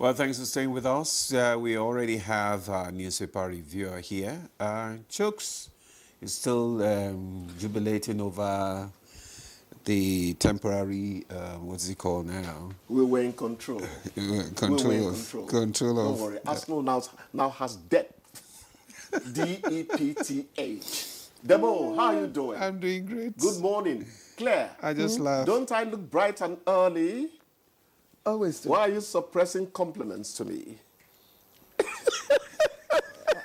Well, thanks for staying with us. We already have our newspaper reviewer here. Chooks is still jubilating over the temporary, what's it called now? We were in control. Control Don't of. worry. Arsenal now has depth. D-E-P-T-H. Debo, how are you doing? I'm doing great. Good morning. Claire. I just laughed. Don't I look bright and early? Always do. Why are you suppressing compliments to me?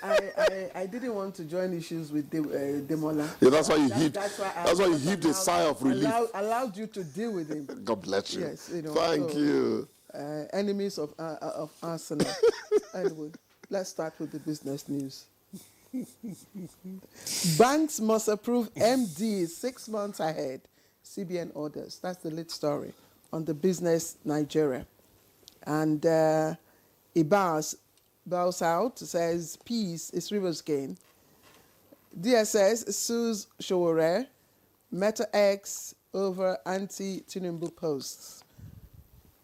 I didn't want to join issues with Demola. Yeah, that's why you heaved. That's why you heaved a sigh of relief. Allowed you to deal with him. God bless you. Yes, you know. Thank you. Enemies of Arsenal. Anyway, let's start with the business news. Banks must approve MD 6 months ahead. CBN orders. That's the lead story on the business Nigeria. And Ibas bows out, says peace is Rivers gain. DSS sues Showore, Meta X over anti-Tinubu posts.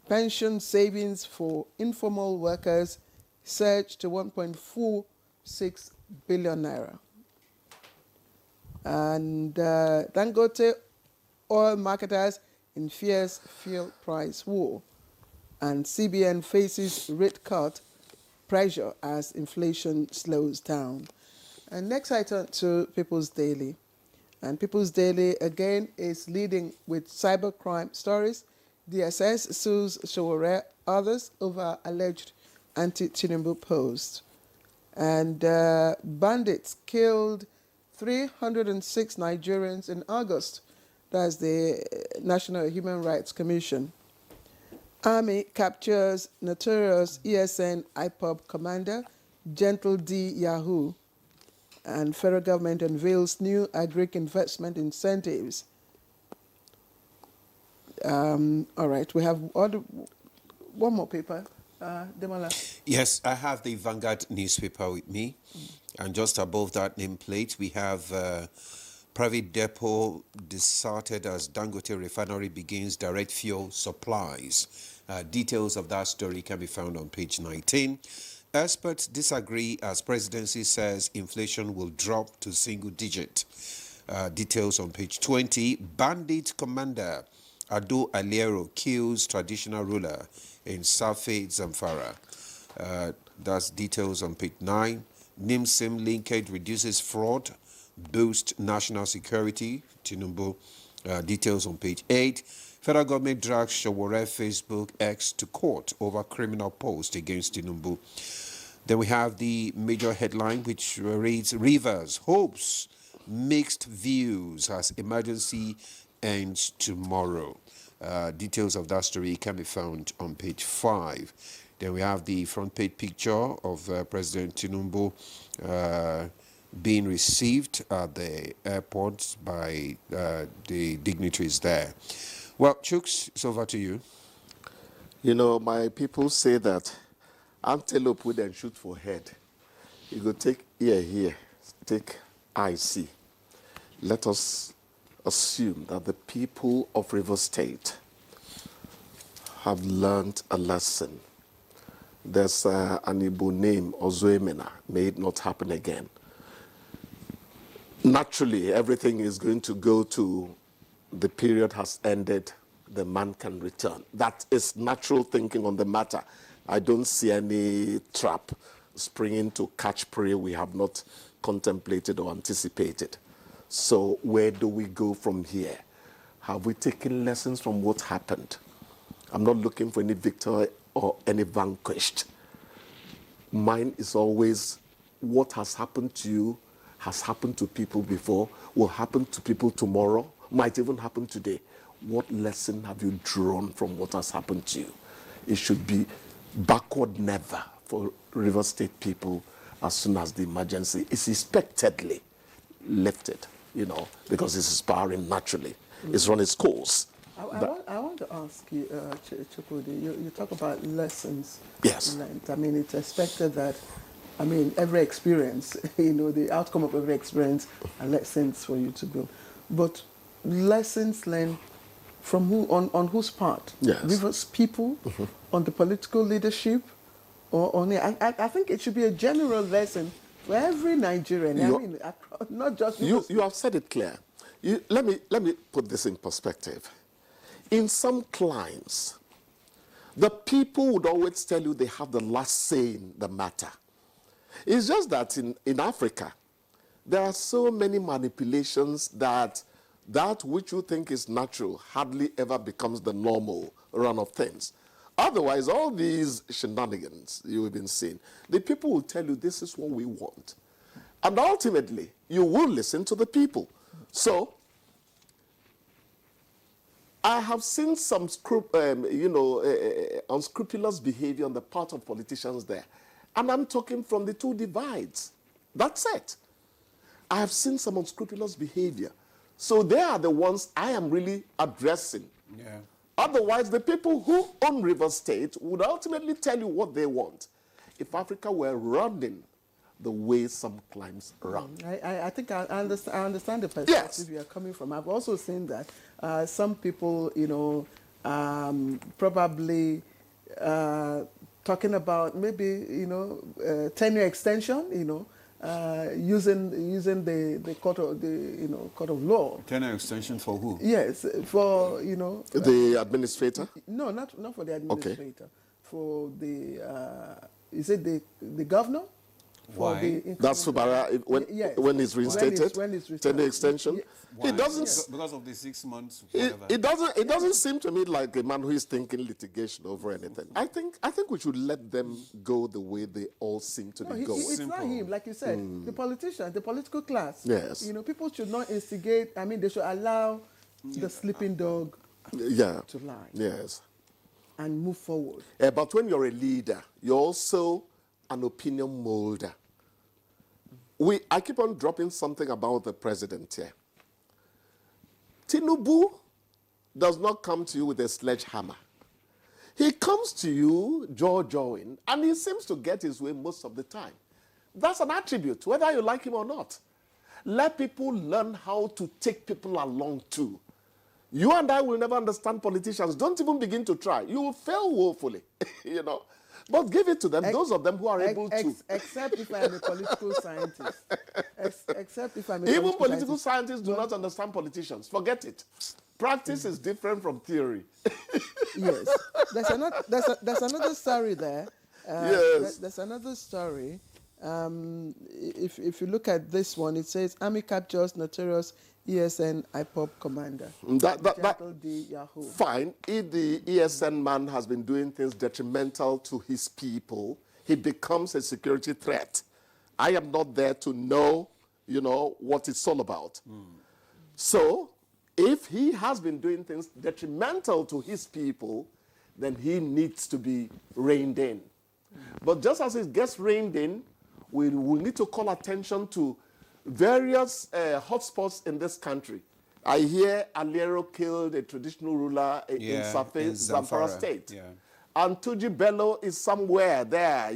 Pension savings for informal workers surged to 1.46 billion naira. And Dangote oil marketers in fierce fuel price war. And CBN faces rate cut pressure as inflation slows down. And next I turn to People's Daily. And People's Daily again is leading with cybercrime stories. DSS sues Showore, others over alleged anti-Tinubu posts. And bandits killed 306 Nigerians in August. That's the National Human Rights Commission. Army captures notorious ESN IPOB commander, Gentle D. Yahoo. And federal government unveils new agric investment incentives. All right, we have one more paper. Demola. Yes, I have the Vanguard newspaper with me. And just above that nameplate, we have private depot deserted as Dangote refinery begins direct fuel supplies. Details of that story can be found on page 19. Experts disagree as presidency says inflation will drop to single digit. Details on page 20. Bandit commander Ado Aliero kills traditional ruler in Safe, Zamfara. That's details on page 9. NIMSIM linkage reduces fraud, boost national security. Tinubu. Details on page 8. Federal government drags Showore Facebook X to court over criminal post against Tinubu. Then we have the major headline which reads Rivers hopes mixed views as emergency ends tomorrow. Details of that story can be found on page 5. Then we have the front page picture of President Tinubu being received at the airport by the dignitaries there. Well, Chooks, it's over to you. You know, my people say that antelope would then shoot for head. You go take ear here, take eye see. Let us assume that the people of Rivers State have learned a lesson. There's an Igbo name, Ozoemena, may it not happen again. Naturally, everything is going to go to the period has ended, the man can return. That is natural thinking on the matter. I don't see any trap springing to catch prey we have not contemplated or anticipated. So where do we go from here? Have we taken lessons from what happened? I'm not looking for any victor or any vanquished. Mine is always what has happened to you has happened to people before, will happen to people tomorrow, might even happen today. What lesson have you drawn from what has happened to you? It should be backward never for River State people as soon as the emergency is expectedly lifted, you know, because it's aspiring naturally. It's run its course. I want to ask you, Chukwudi, you talk about lessons. Yes. Learned. I mean, it's expected that, I mean, every experience, you know, the outcome of every experience are lessons for you to go. But lessons learned from who, on whose part? Yes. Rivers people, on the political leadership, I think it should be a general lesson for every Nigerian. I mean, not just you have said it clear. Let me put this in perspective. In some climes, the people would always tell you they have the last say in the matter. It's just that in Africa, there are so many manipulations that which you think is natural hardly ever becomes the normal run of things. Otherwise, all these shenanigans you've been seeing, the people will tell you this is what we want. And ultimately, you will listen to the people. So, I have seen some unscrupulous behavior on the part of politicians there. And I'm talking from the two divides. That's it. I have seen some unscrupulous behavior. So they are the ones I am really addressing. Yeah. Otherwise, the people who own River State would ultimately tell you what they want. If Africa were running the way some climes run. I think I understand the perspective you are coming from. I've also seen that some people, probably talking about maybe, tenure extension, using the court of law. Tenure extension for who? Yes, for the administrator. No, not for the administrator. Okay. For the is it the governor? Why? That's Fubara when he's reinstated. When it's tenure extension. Why? It doesn't. Because of the 6 months. It doesn't seem to me like a man who is thinking litigation over anything. I think we should let them go the way they all seem to be going. It's not him, like you said. The politicians, the political class. Yes. People should not instigate. I mean, they should allow the sleeping dog to lie. Yes. And move forward. But when you're a leader, you're also an opinion molder. I keep on dropping something about the president here. Tinubu does not come to you with a sledgehammer. He comes to you jaw-jawing, and he seems to get his way most of the time. That's an attribute, whether you like him or not. Let people learn how to take people along too. You and I will never understand politicians. Don't even begin to try. You will fail woefully, But give it to them, those of them who are able to. Except if I'm a political scientist. Except if I'm a Even political scientists do not understand politicians. Forget it. Practice is different from theory. Yes. There's another story there. Yes. There's another story. If you look at this one, it says, Army captures notorious ESN IPOB commander. Fine. If the ESN man has been doing things detrimental to his people, he becomes a security threat. I am not there to know, what it's all about. So, if he has been doing things detrimental to his people, then he needs to be reined in. But just as it gets reined in, we need to call attention to various hotspots in this country. I hear Aliero killed a traditional ruler in Zamfara State. Yeah. And Tuji Bello is somewhere there,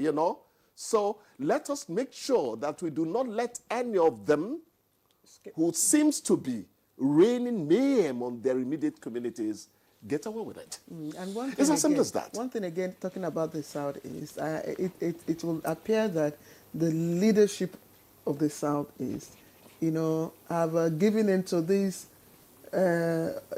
So let us make sure that we do not let any of them who seems to be raining mayhem on their immediate communities get away with it. And one thing it's as simple as that. One thing again, talking about the Southeast, it will appear that the leadership of the Southeast, have given into this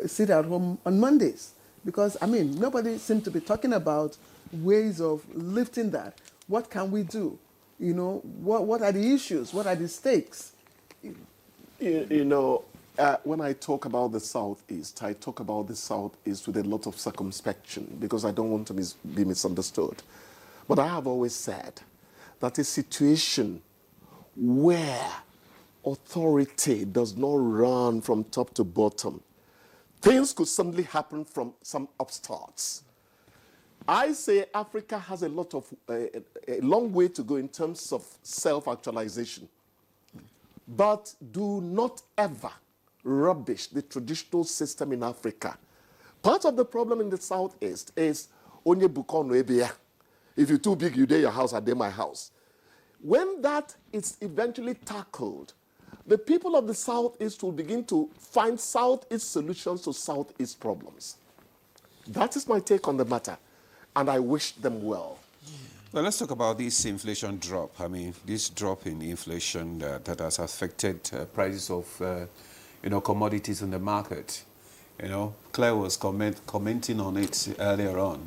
sit at home on Mondays. Because, nobody seems to be talking about ways of lifting that. What can we do? What are the issues? What are the stakes? When I talk about the Southeast, I talk about the Southeast with a lot of circumspection because I don't want to be misunderstood. But I have always said that a situation where authority does not run from top to bottom, things could suddenly happen from some upstarts. I say Africa has a long way to go in terms of self-actualization. But do not ever rubbish the traditional system in Africa. Part of the problem in the Southeast is onye bukono ebia. If you're too big, you day your house, I day my house. When that is eventually tackled, the people of the Southeast will begin to find Southeast solutions to Southeast problems. That is my take on the matter, and I wish them well. Well, let's talk about this inflation drop. I mean, this drop in inflation that has affected prices of, commodities in the market. Claire was commenting on it earlier on.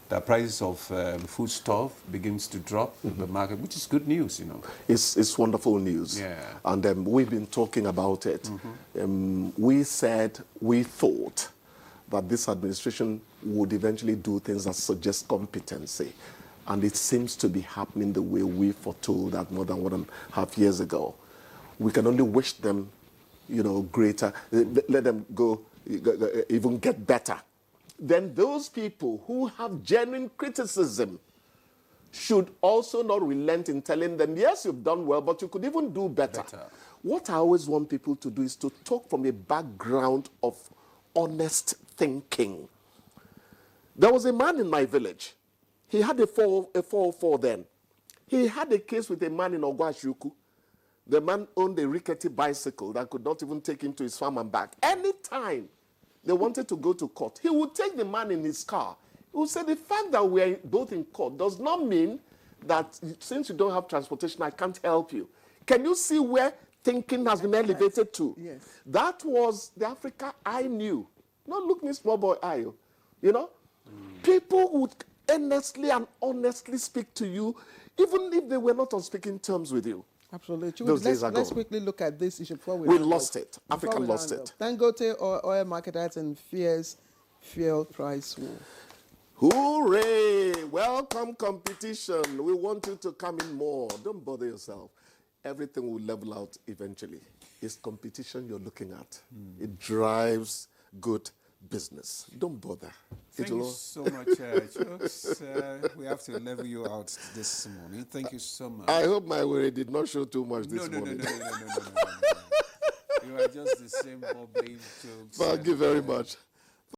The prices of foodstuff begins to drop in the market, which is good news. It's wonderful news. Yeah. And we've been talking about it. We thought that this administration would eventually do things that suggest competency. And it seems to be happening the way we foretold that more than 1.5 years ago. We can only wish them, greater, let them go, even get better. Then those people who have genuine criticism should also not relent in telling them, yes, you've done well, but you could even do better. What I always want people to do is to talk from a background of honest thinking. There was a man in my village. He had a 404 then. He had a case with a man in Ogwashuku. The man owned a rickety bicycle that could not even take him to his farm and back. Anytime they wanted to go to court, he would take the man in his car. He would say, the fact that we are both in court does not mean that since you don't have transportation, I can't help you. Can you see where thinking has been elevated to? Yes. That was the Africa I knew. Not look me small boy eye, People would earnestly and honestly speak to you, even if they were not on speaking terms with you. Absolutely. Those days are Let's gone. quickly look at this issue before We lost it. Africa lost it. Dangote oil marketers and fierce fuel price war. Hooray! Welcome competition. We want you to come in more. Don't bother yourself. Everything will level out eventually. It's competition you're looking at. It drives good business. Don't bother. Thank you so much, Chooks. We have to level you out this morning. Thank you so much. I hope my worry did not show too much this morning. No. You are just the same bubbling Chooks. Thank you very much.